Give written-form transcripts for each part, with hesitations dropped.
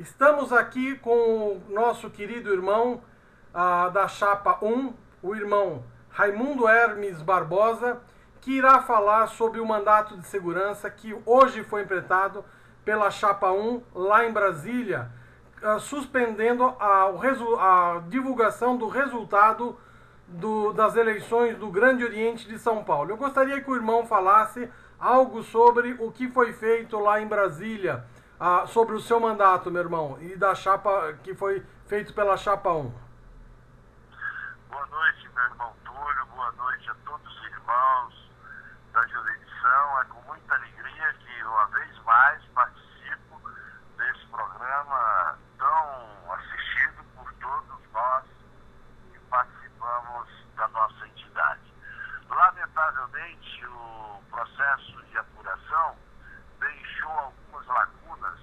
Estamos aqui com o nosso querido irmão da Chapa 1, o irmão Raimundo Hermes Barbosa, que irá falar sobre o mandato de segurança que hoje foi implantado pela Chapa 1 lá em Brasília, suspendendo a divulgação do resultado das eleições do Grande Oriente de São Paulo. Eu gostaria que o irmão falasse algo sobre o que foi feito lá em Brasília, sobre o seu mandato, meu irmão, e da chapa que foi feito pela Chapa 1. Boa noite, meu irmão Túlio, boa noite a todos os irmãos da jurisdição. É com muita alegria que, uma vez mais, participo desse programa tão assistido por todos nós que participamos da nossa entidade. Lamentavelmente, o processo de apuração deixou algumas lacunas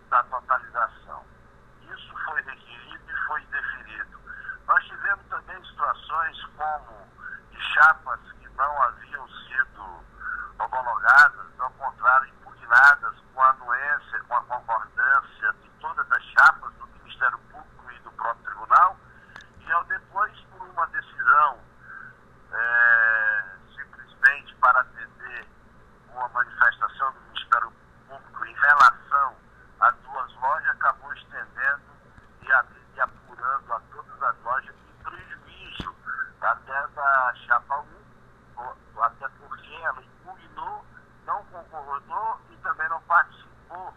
da totalização. Isso foi requerido e foi indeferido. Nós tivemos também situações como de chapas que não haviam sido homologadas, ao contrário, impugnadas com a anuência, com a concordância de todas as chapas do Ministério Público e do próprio Tribunal, e ao depois, por uma decisão simplesmente para atender uma manifestação do Ministério Público em relação a duas lojas, acabou estendendo e apurando a todas as lojas em prejuízo até da Chapa 1, até porque ela impugnou, não concordou e também não participou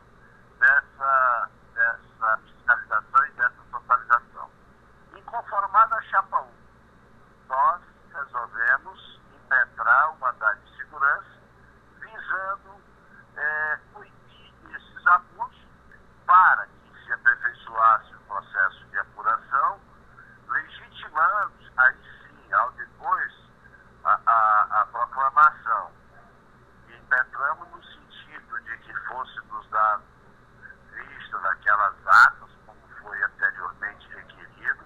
dessa fiscalização e dessa totalização. Inconformada a Chapa 1, nós resolvemos impetrar o mandato de segurança visando coibir esses abusos para que se aperfeiçoasse o processo de apuração, legitimando, aí sim, ao depois, a proclamação. E impetramos no sentido de que fosse nos dado vista daquelas atas, como foi anteriormente requerido,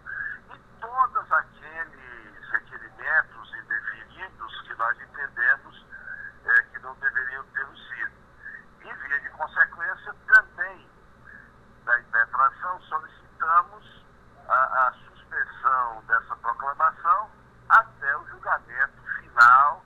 e todos aqueles requerimentos indefinidos que nós entendemos que não deveriam ter sido. E, via de consequência, também da impetração, solicitamos a suspensão dessa proclamação até o julgamento final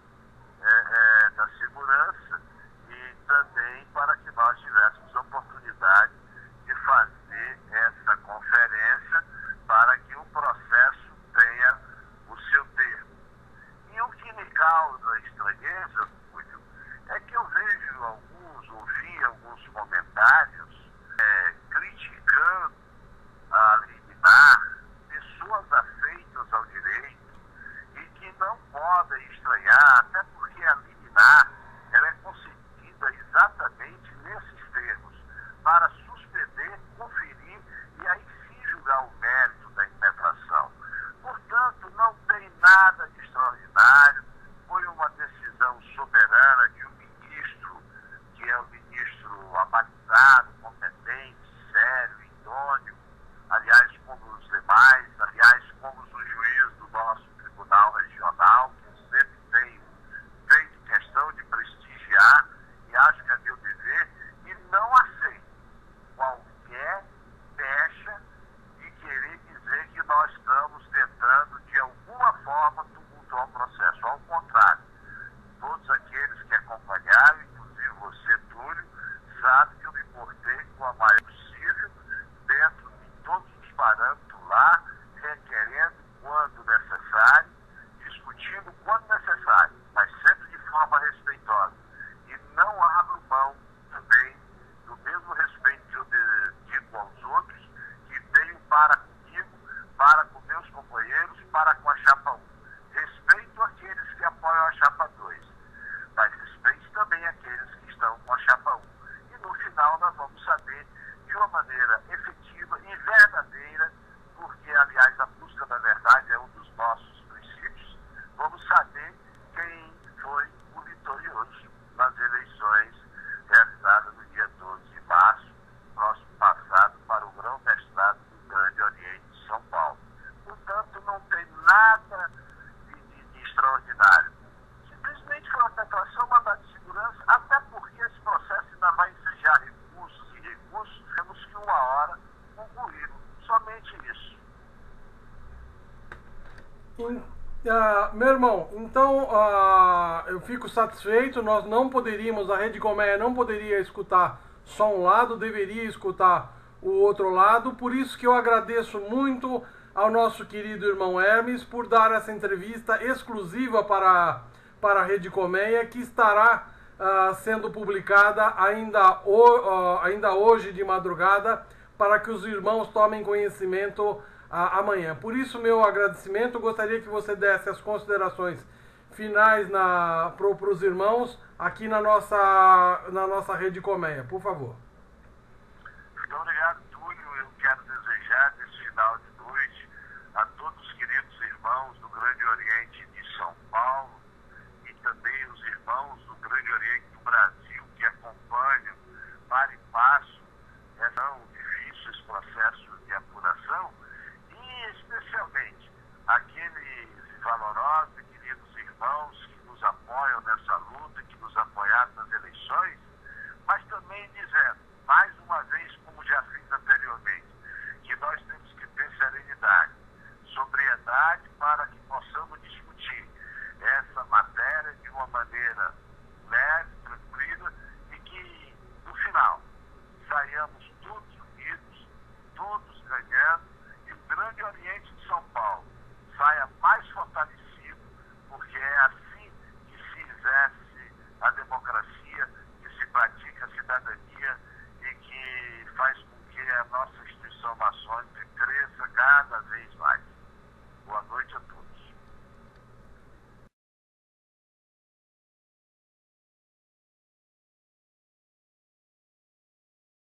Meu irmão, então eu fico satisfeito. Nós não poderíamos, a Rede Colmeia não poderia escutar só um lado, deveria escutar o outro lado. Por isso que eu agradeço muito ao nosso querido irmão Hermes por dar essa entrevista exclusiva para a Rede Colmeia, que estará sendo publicada ainda hoje de madrugada, para que os irmãos tomem conhecimento amanhã. Por isso, meu agradecimento. Gostaria que você desse as considerações finais para os irmãos aqui na nossa Rede Colmeia, por favor. Muito obrigado, Túlio. Eu quero desejar nesse final de noite a todos os queridos irmãos do Grande Oriente de São Paulo e também os irmãos do Grande Oriente do Brasil que acompanham para e passo tão difícil esse processo de apuração, e especialmente aqueles valorosos e queridos irmãos que nos apoiam nessa luta, que nos apoiaram nas eleições, mas também dizendo, mais uma vez, como já fiz anteriormente, que nós temos que ter serenidade, sobriedade, para que possamos discutir essa matéria de uma maneira leve, tranquila, e que, no final, saiamos todos unidos, todos ganhando, e o Grande Oriente